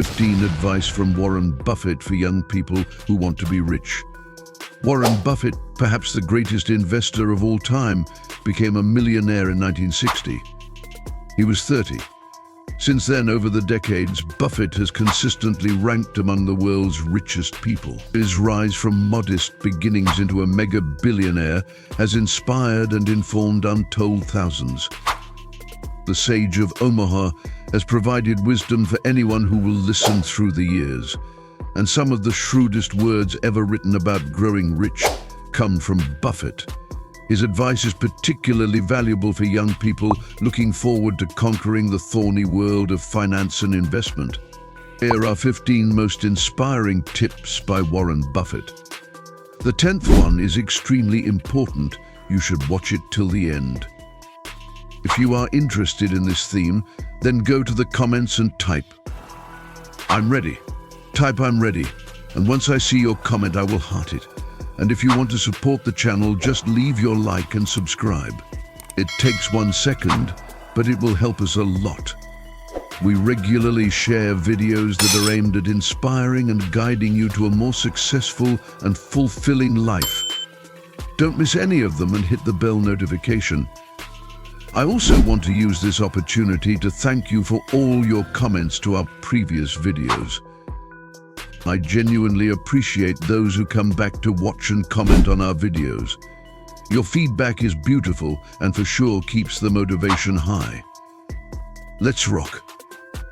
15 Advice from Warren Buffett for young people who want to be rich. Warren Buffett, perhaps the greatest investor of all time, became a millionaire in 1960. He was 30. Since then, over the decades, Buffett has consistently ranked among the world's richest people. His rise from modest beginnings into a mega-billionaire has inspired and informed untold thousands. The Sage of Omaha has provided wisdom for anyone who will listen through the years. And some of the shrewdest words ever written about growing rich come from Buffett. His advice is particularly valuable for young people looking forward to conquering the thorny world of finance and investment. Here are 15 most inspiring tips by Warren Buffett. The 10th one is extremely important. You should watch it till the end. If you are interested in this theme, then go to the comments and type, "I'm ready." Type "I'm ready," and once I see your comment, I will heart it. And if you want to support the channel, just leave your like and subscribe. It takes 1 second, but it will help us a lot. We regularly share videos that are aimed at inspiring and guiding you to a more successful and fulfilling life. Don't miss any of them and hit the bell notification. I also want to use this opportunity to thank you for all your comments to our previous videos. I genuinely appreciate those who come back to watch and comment on our videos. Your feedback is beautiful and for sure keeps the motivation high. Let's rock.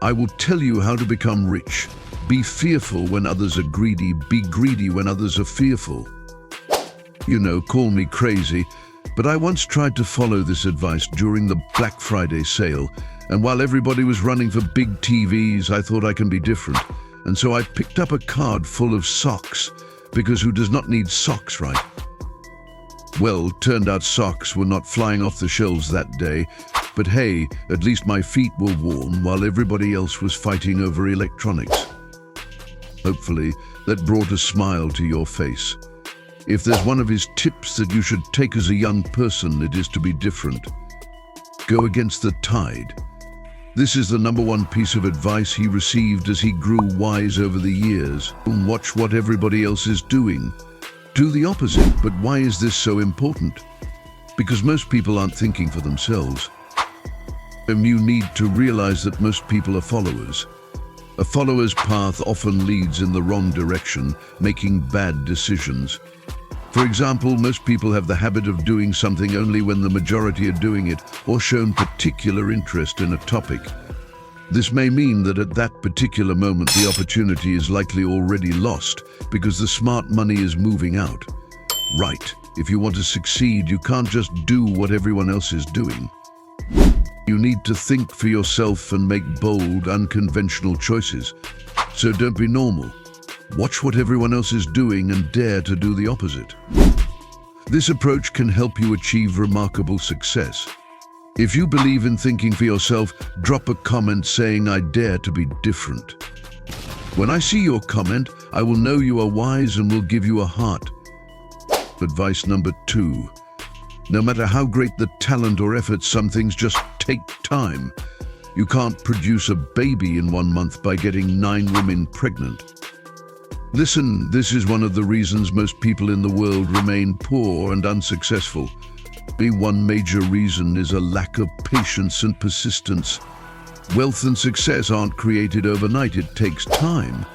I will tell you how to become rich. Be fearful when others are greedy. Be greedy when others are fearful. You know, call me crazy, but I once tried to follow this advice during the Black Friday sale, and while everybody was running for big TVs, I thought I can be different. And so I picked up a card full of socks, because who does not need socks, right? Well, turned out socks were not flying off the shelves that day, but hey, at least my feet were warm while everybody else was fighting over electronics. Hopefully, that brought a smile to your face. If there's one of his tips that you should take as a young person, it is to be different. Go against the tide. This is the #1 piece of advice he received as he grew wise over the years. Don't watch what everybody else is doing. Do the opposite. But why is this so important? Because most people aren't thinking for themselves. And you need to realize that most people are followers. A follower's path often leads in the wrong direction, making bad decisions. For example, most people have the habit of doing something only when the majority are doing it or shown particular interest in a topic. This may mean that at that particular moment the opportunity is likely already lost because the smart money is moving out. Right, if you want to succeed, you can't just do what everyone else is doing. You need to think for yourself and make bold, unconventional choices. So don't be normal. Watch what everyone else is doing and dare to do the opposite. This approach can help you achieve remarkable success. If you believe in thinking for yourself, drop a comment saying, "I dare to be different." When I see your comment, I will know you are wise and will give you a heart. Advice number 2. No matter how great the talent or effort, some things just take time. You can't produce a baby in 1 month by getting 9 women pregnant. Listen, this is one of the reasons most people in the world remain poor and unsuccessful. One major reason is a lack of patience and persistence. Wealth and success aren't created overnight, it takes time.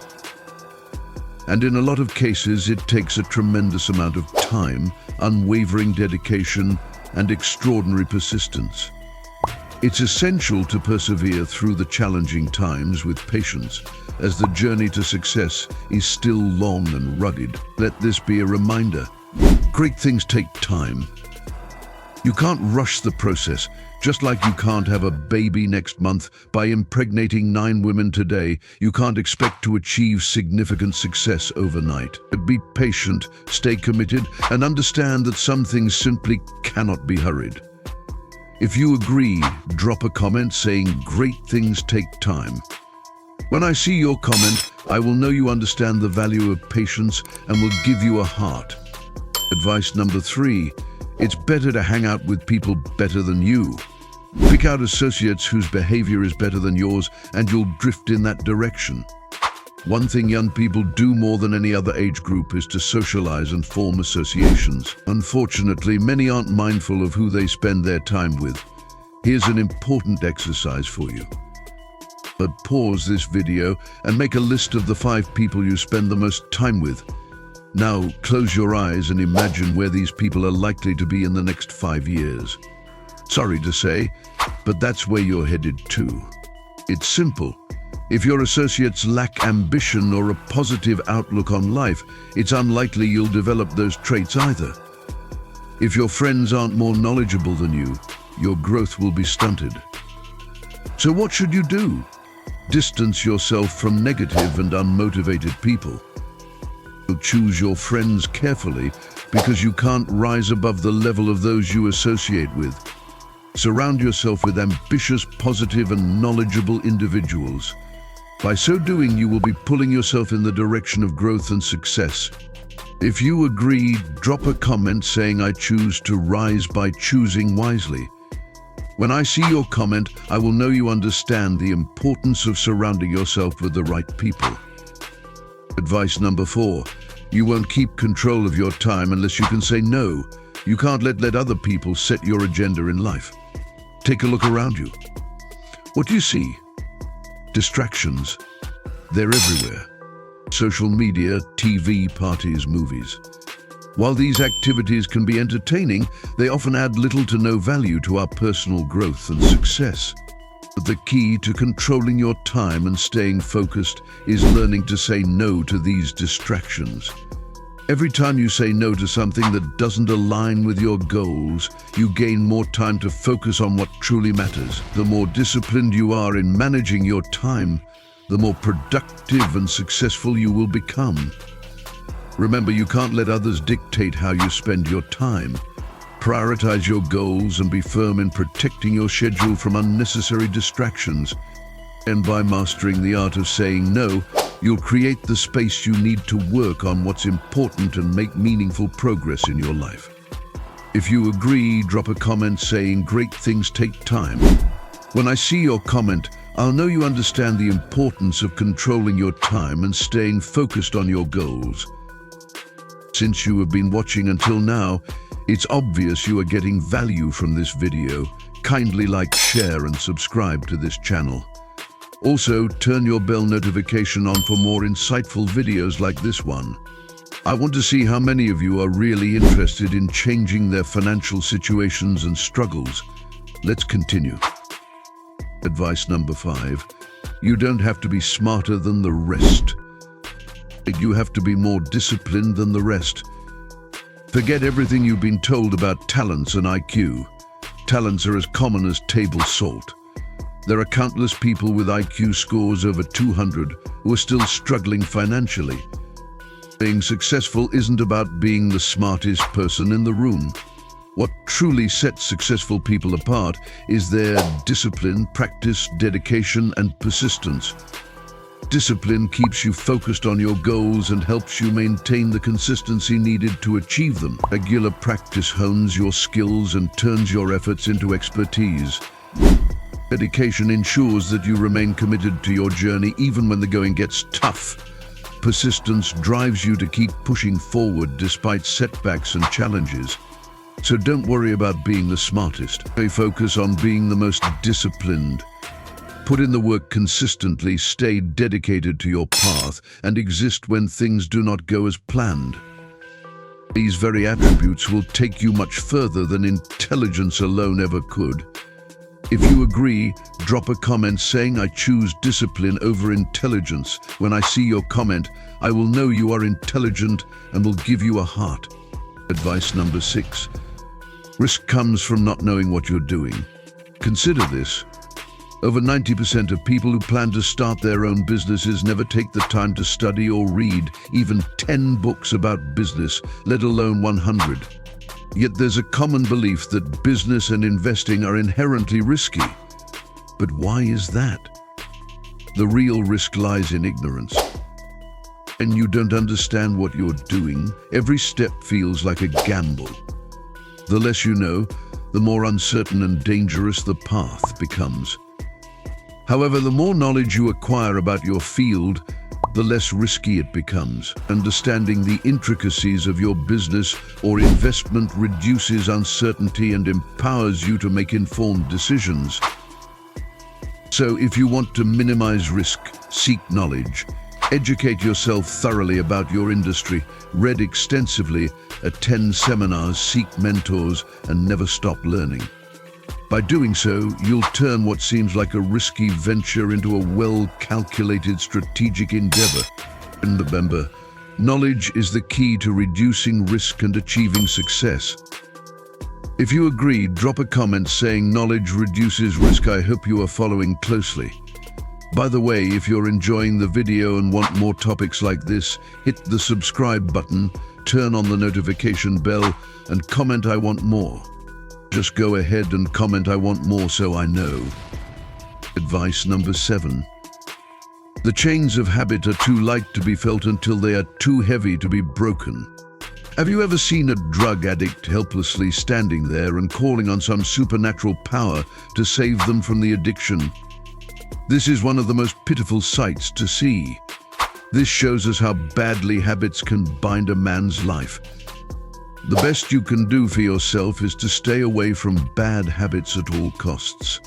And in a lot of cases, it takes a tremendous amount of time, unwavering dedication, and extraordinary persistence. It's essential to persevere through the challenging times with patience, as the journey to success is still long and rugged. Let this be a reminder. Great things take time. You can't rush the process, just like you can't have a baby next month by impregnating 9 women today. You can't expect to achieve significant success overnight. Be patient, stay committed, and understand that some things simply cannot be hurried. If you agree, drop a comment saying great things take time. When I see your comment, I will know you understand the value of patience and will give you a heart. Advice number 3. It's better to hang out with people better than you. Pick out associates whose behavior is better than yours and you'll drift in that direction. One thing young people do more than any other age group is to socialize and form associations. Unfortunately, many aren't mindful of who they spend their time with. Here's an important exercise for you. But pause this video and make a list of the 5 people you spend the most time with. Now, close your eyes and imagine where these people are likely to be in the next 5 years. Sorry to say, but that's where you're headed to. It's simple. If your associates lack ambition or a positive outlook on life, it's unlikely you'll develop those traits either. If your friends aren't more knowledgeable than you, your growth will be stunted. So what should you do? Distance yourself from negative and unmotivated people. Choose your friends carefully because you can't rise above the level of those you associate with. Surround yourself with ambitious, positive, and knowledgeable individuals. By so doing, you will be pulling yourself in the direction of growth and success. If you agree, drop a comment saying, "I choose to rise by choosing wisely." When I see your comment, I will know you understand the importance of surrounding yourself with the right people. Advice number 4. You won't keep control of your time unless you can say no. You can't let other people set your agenda in life. Take a look around you. What do you see? Distractions. They're everywhere. Social media, TV, parties, movies. While these activities can be entertaining, they often add little to no value to our personal growth and success. But the key to controlling your time and staying focused is learning to say no to these distractions. Every time you say no to something that doesn't align with your goals, you gain more time to focus on what truly matters. The more disciplined you are in managing your time, the more productive and successful you will become. Remember, you can't let others dictate how you spend your time. Prioritize your goals and be firm in protecting your schedule from unnecessary distractions. And by mastering the art of saying no, you'll create the space you need to work on what's important and make meaningful progress in your life. If you agree, drop a comment saying, "Great things take time." When I see your comment, I'll know you understand the importance of controlling your time and staying focused on your goals. Since you have been watching until now, it's obvious you are getting value from this video. Kindly like, share, and subscribe to this channel. Also, turn your bell notification on for more insightful videos like this one. I want to see how many of you are really interested in changing their financial situations and struggles. Let's continue. Advice number 5. You don't have to be smarter than the rest. You have to be more disciplined than the rest. Forget everything you've been told about talents and IQ. Talents are as common as table salt. There are countless people with IQ scores over 200 who are still struggling financially. Being successful isn't about being the smartest person in the room. What truly sets successful people apart is their discipline, practice, dedication, and persistence. Discipline keeps you focused on your goals and helps you maintain the consistency needed to achieve them. Regular practice hones your skills and turns your efforts into expertise. Dedication ensures that you remain committed to your journey even when the going gets tough. Persistence drives you to keep pushing forward despite setbacks and challenges. So don't worry about being the smartest. Focus on being the most disciplined. Put in the work consistently, stay dedicated to your path, and exist when things do not go as planned. These very attributes will take you much further than intelligence alone ever could. If you agree, drop a comment saying, "I choose discipline over intelligence." When I see your comment, I will know you are intelligent and will give you a heart. Advice number 6. Risk comes from not knowing what you're doing. Consider this. Over 90% of people who plan to start their own businesses never take the time to study or read even 10 books about business, let alone 100. Yet there's a common belief that business and investing are inherently risky. But why is that? The real risk lies in ignorance. And you don't understand what you're doing, every step feels like a gamble. The less you know, the more uncertain and dangerous the path becomes. However, the more knowledge you acquire about your field, the less risky it becomes. Understanding the intricacies of your business or investment reduces uncertainty and empowers you to make informed decisions. So if you want to minimize risk, seek knowledge. Educate yourself thoroughly about your industry, read extensively, attend seminars, seek mentors, and never stop learning. By doing so, you'll turn what seems like a risky venture into a well-calculated strategic endeavor. And remember, knowledge is the key to reducing risk and achieving success. If you agree, drop a comment saying knowledge reduces risk. I hope you are following closely. By the way, if you're enjoying the video and want more topics like this, hit the subscribe button, turn on the notification bell, and comment "I want more." Just go ahead and comment "I want more" so I know. Advice number 7. The chains of habit are too light to be felt until they are too heavy to be broken. Have you ever seen a drug addict helplessly standing there and calling on some supernatural power to save them from the addiction? This is one of the most pitiful sights to see. This shows us how badly habits can bind a man's life. The best you can do for yourself is to stay away from bad habits at all costs.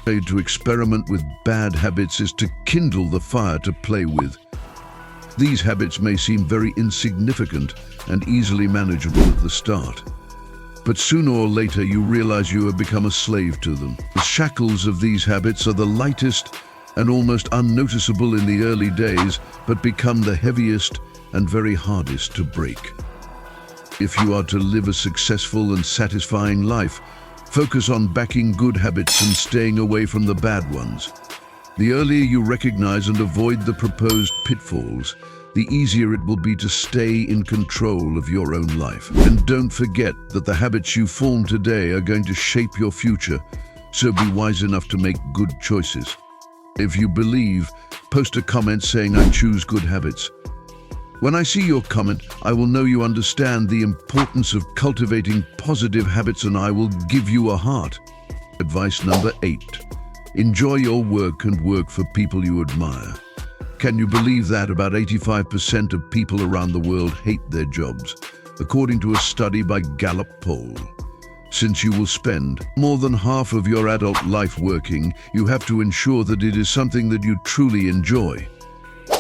To experiment with bad habits is to kindle the fire to play with. These habits may seem very insignificant and easily manageable at the start. But sooner or later you realize you have become a slave to them. The shackles of these habits are the lightest and almost unnoticeable in the early days, but become the heaviest and very hardest to break. If you are to live a successful and satisfying life, focus on backing good habits and staying away from the bad ones. The earlier you recognize and avoid the proposed pitfalls, the easier it will be to stay in control of your own life. And don't forget that the habits you form today are going to shape your future, so be wise enough to make good choices. If you believe, post a comment saying "I choose good habits." When I see your comment, I will know you understand the importance of cultivating positive habits, and I will give you a heart. Advice number 8. Enjoy your work and work for people you admire. Can you believe that about 85% of people around the world hate their jobs, according to a study by Gallup poll? Since you will spend more than half of your adult life working, you have to ensure that it is something that you truly enjoy.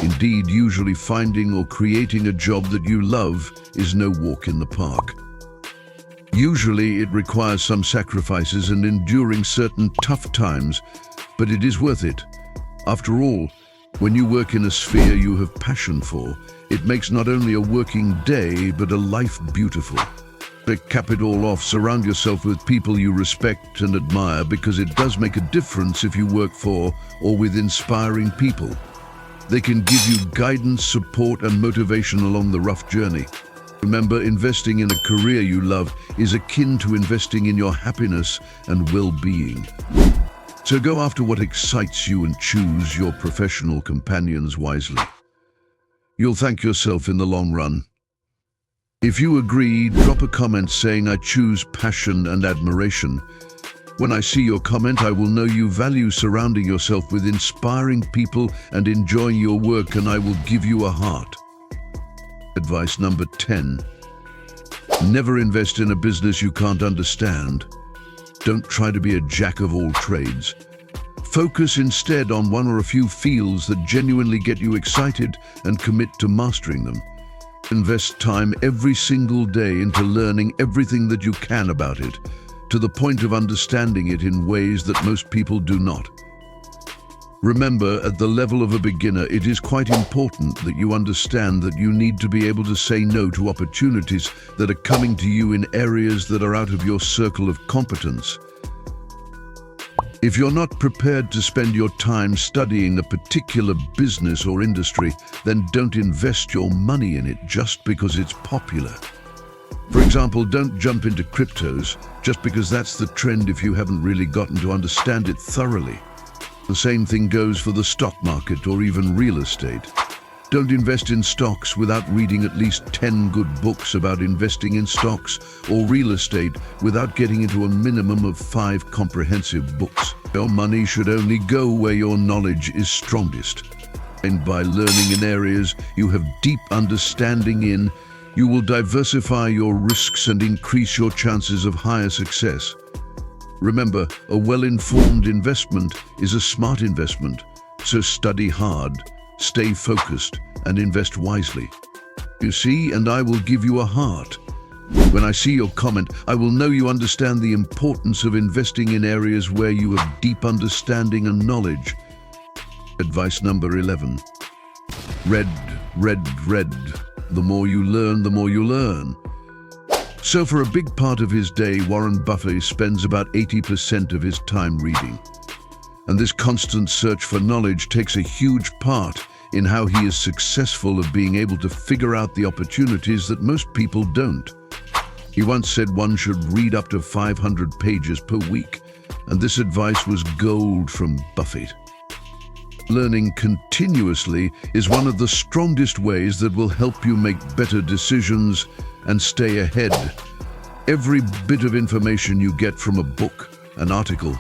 Indeed, usually finding or creating a job that you love is no walk in the park. Usually it requires some sacrifices and enduring certain tough times, but it is worth it. After all, when you work in a sphere you have passion for, it makes not only a working day, but a life beautiful. To cap it all off, surround yourself with people you respect and admire, because it does make a difference if you work for or with inspiring people. They can give you guidance, support, and motivation along the rough journey. Remember, investing in a career you love is akin to investing in your happiness and well-being. So go after what excites you and choose your professional companions wisely. You'll thank yourself in the long run. If you agree, drop a comment saying "I choose passion and admiration." When I see your comment, I will know you value surrounding yourself with inspiring people and enjoying your work, and I will give you a heart. Advice number 10. Never invest in a business you can't understand. Don't try to be a jack of all trades. Focus instead on one or a few fields that genuinely get you excited and commit to mastering them. Invest time every single day into learning everything that you can about it, to the point of understanding it in ways that most people do not. Remember, at the level of a beginner, it is quite important that you understand that you need to be able to say no to opportunities that are coming to you in areas that are out of your circle of competence. If you're not prepared to spend your time studying a particular business or industry, then don't invest your money in it just because it's popular. For example, don't jump into cryptos just because that's the trend if you haven't really gotten to understand it thoroughly. The same thing goes for the stock market or even real estate. Don't invest in stocks without reading at least 10 good books about investing in stocks or real estate without getting into a minimum of 5 comprehensive books. Your money should only go where your knowledge is strongest. And by learning in areas you have deep understanding in, you will diversify your risks and increase your chances of higher success. Remember, a well-informed investment is a smart investment, so study hard, stay focused, and invest wisely. You see, and I will give you a heart. When I see your comment, I will know you understand the importance of investing in areas where you have deep understanding and knowledge. Advice number 11. Read. The more you learn, the more you'll earn. So for a big part of his day, Warren Buffett spends about 80% of his time reading. And this constant search for knowledge takes a huge part in how he is successful of being able to figure out the opportunities that most people don't. He once said one should read up to 500 pages per week, and this advice was gold from Buffett. Learning continuously is one of the strongest ways that will help you make better decisions and stay ahead. Every bit of information you get from a book, an article,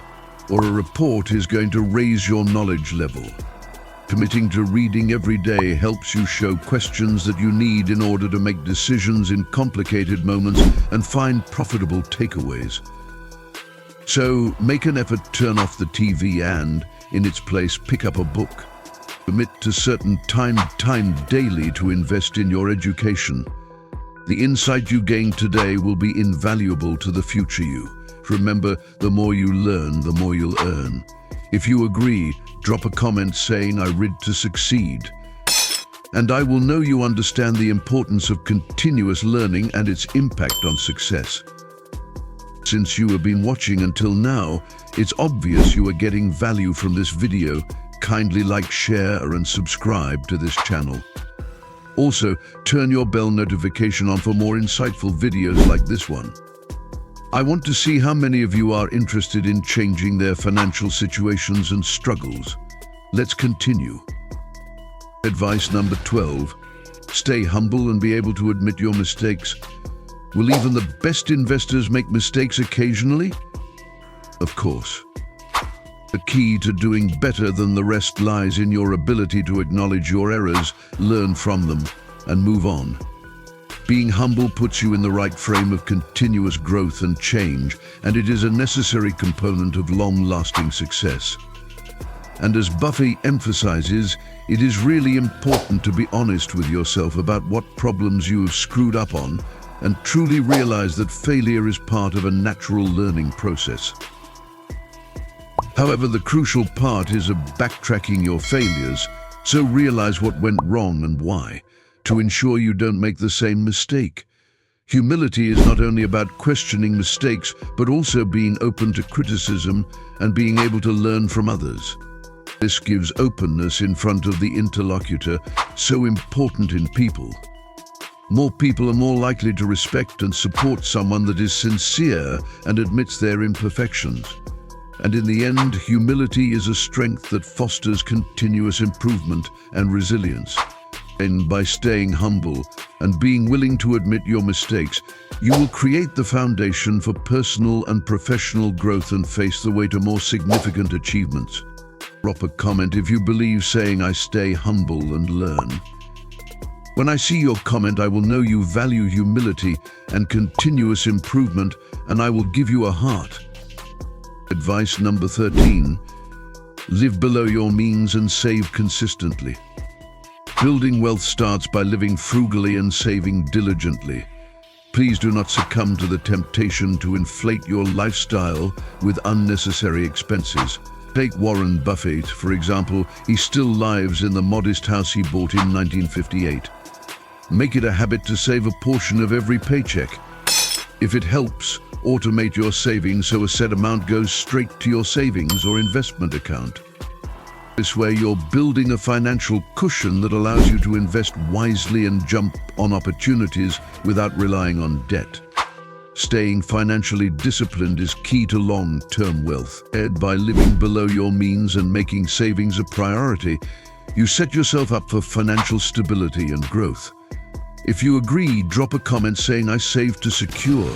or a report is going to raise your knowledge level. Committing to reading every day helps you show questions that you need in order to make decisions in complicated moments and find profitable takeaways. So make an effort to turn off the TV and, in its place, pick up a book. Commit to certain time daily to invest in your education. The insight you gain today will be invaluable to the future you. Remember, the more you learn, the more you'll earn. If you agree, drop a comment saying I read to succeed. And I will know you understand the importance of continuous learning and its impact on success. Since you have been watching until now, it's obvious you are getting value from this video. Kindly like, share, and subscribe to this channel. Also, turn your bell notification on for more insightful videos like this one. I want to see how many of you are interested in changing their financial situations and struggles. Let's continue. Advice number 12. Stay humble and be able to admit your mistakes. Will even the best investors make mistakes occasionally? Of course. The key to doing better than the rest lies in your ability to acknowledge your errors, learn from them, and move on. Being humble puts you in the right frame of continuous growth and change, and it is a necessary component of long-lasting success. And as Buffett emphasizes, it is really important to be honest with yourself about what problems you have screwed up on, and truly realize that failure is part of a natural learning process. However, the crucial part is of backtracking your failures, so realize what went wrong and why, to ensure you don't make the same mistake. Humility is not only about questioning mistakes, but also being open to criticism and being able to learn from others. This gives openness in front of the interlocutor, so important in people. More people are more likely to respect and support someone that is sincere and admits their imperfections. And in the end, humility is a strength that fosters continuous improvement and resilience. And by staying humble and being willing to admit your mistakes, you will create the foundation for personal and professional growth and face the way to more significant achievements. Drop a comment if you believe saying I stay humble and learn. When I see your comment, I will know you value humility and continuous improvement, and I will give you a heart. Advice number 13. Live below your means and save consistently. Building wealth starts by living frugally and saving diligently. Please do not succumb to the temptation to inflate your lifestyle with unnecessary expenses. Take Warren Buffett, for example. He still lives in the modest house he bought in 1958. Make it a habit to save a portion of every paycheck. If it helps, automate your savings so a set amount goes straight to your savings or investment account. This way, you're building a financial cushion that allows you to invest wisely and jump on opportunities without relying on debt. Staying financially disciplined is key to long-term wealth. By living below your means and making savings a priority, you set yourself up for financial stability and growth. If you agree, drop a comment saying I save to secure.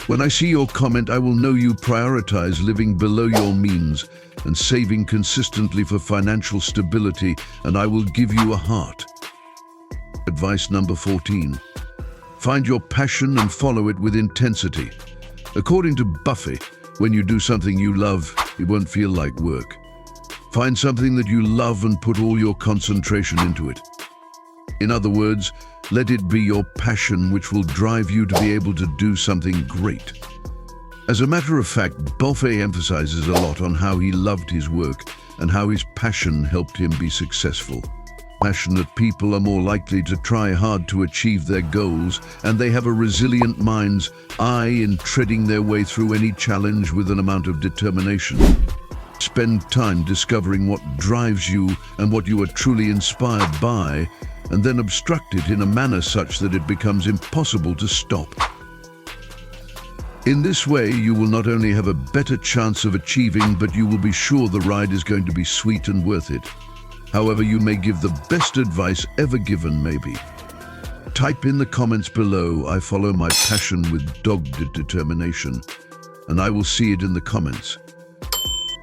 When I see your comment, I will know you prioritize living below your means and saving consistently for financial stability, and I will give you a heart. Advice number 14. Find your passion and follow it with intensity. According to Buffett, when you do something you love, it won't feel like work. Find something that you love and put all your concentration into it. In other words, let it be your passion which will drive you to be able to do something great. As a matter of fact, Buffett emphasizes a lot on how he loved his work and how his passion helped him be successful. Passionate people are more likely to try hard to achieve their goals, and they have a resilient mind's eye in treading their way through any challenge with an amount of determination. Spend time discovering what drives you and what you are truly inspired by, and then obstruct it in a manner such that it becomes impossible to stop. In this way, you will not only have a better chance of achieving, but you will be sure the ride is going to be sweet and worth it. However, you may give the best advice ever given, maybe. Type in the comments below, "I follow my passion with dogged determination," and I will see it in the comments.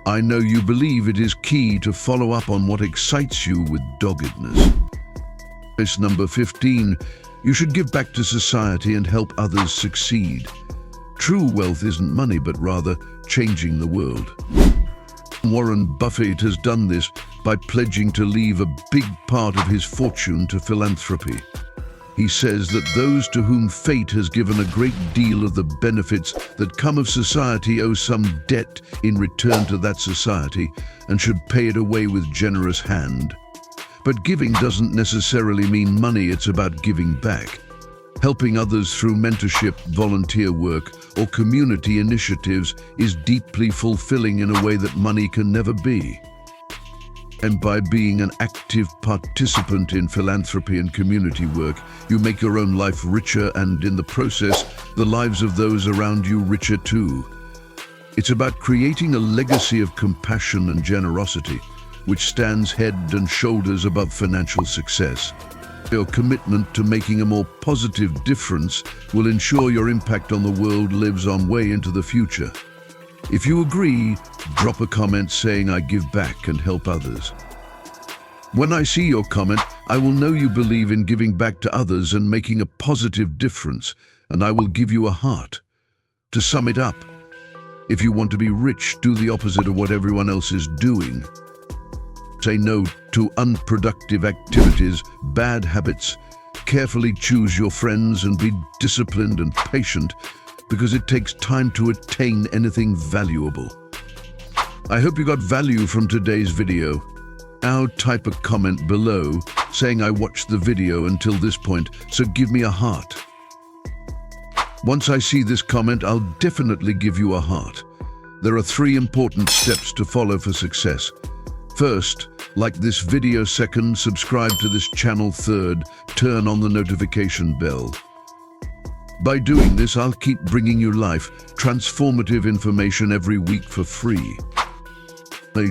I know you believe it is key to follow up on what excites you with doggedness. Advice number 15. You should give back to society and help others succeed. True wealth isn't money, but rather changing the world. Warren Buffett has done this by pledging to leave a big part of his fortune to philanthropy. He says that those to whom fate has given a great deal of the benefits that come of society owe some debt in return to that society and should pay it away with generous hand. But giving doesn't necessarily mean money, it's about giving back. Helping others through mentorship, volunteer work, or community initiatives is deeply fulfilling in a way that money can never be. And by being an active participant in philanthropy and community work, you make your own life richer and, in the process, the lives of those around you richer too. It's about creating a legacy of compassion and generosity, which stands head and shoulders above financial success. Your commitment to making a more positive difference will ensure your impact on the world lives on way into the future. If you agree, drop a comment saying "I give back and help others." When I see your comment, I will know you believe in giving back to others and making a positive difference, and I will give you a heart. To sum it up, if you want to be rich, do the opposite of what everyone else is doing. Say no to unproductive activities, bad habits. Carefully choose your friends and be disciplined and patient, because it takes time to attain anything valuable. I hope you got value from today's video. Now type a comment below saying "I watched the video until this point, so give me a heart." Once I see this comment, I'll definitely give you a heart. There are 3 important steps to follow for success. First, like this video. Second, subscribe to this channel. Third, turn on the notification bell. By doing this, I'll keep bringing you transformative information every week for free.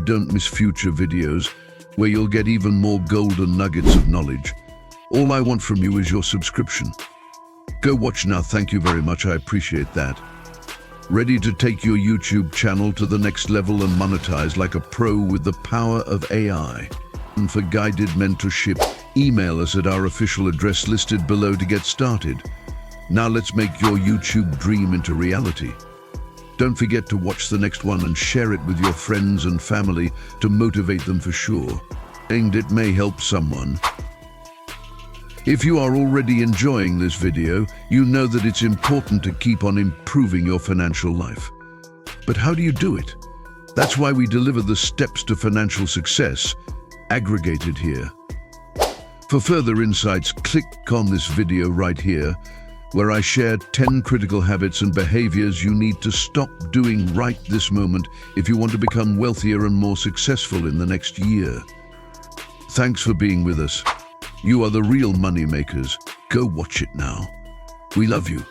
Don't miss future videos where you'll get even more golden nuggets of knowledge. All I want from you is your subscription. Go watch now. Thank you very much. I appreciate that. Ready to take your YouTube channel to the next level and monetize like a pro with the power of AI? And for guided mentorship, email us at our official address listed below to get started. Now let's make your YouTube dream into reality. Don't forget to watch the next one and share it with your friends and family to motivate them for sure. And it may help someone. If you are already enjoying this video, you know that it's important to keep on improving your financial life. But how do you do it? That's why we deliver the steps to financial success, aggregated here. For further insights, click on this video right here, where I share 10 critical habits and behaviors you need to stop doing right this moment if you want to become wealthier and more successful in the next year. Thanks for being with us. You are the real money makers. Go watch it now. We love you.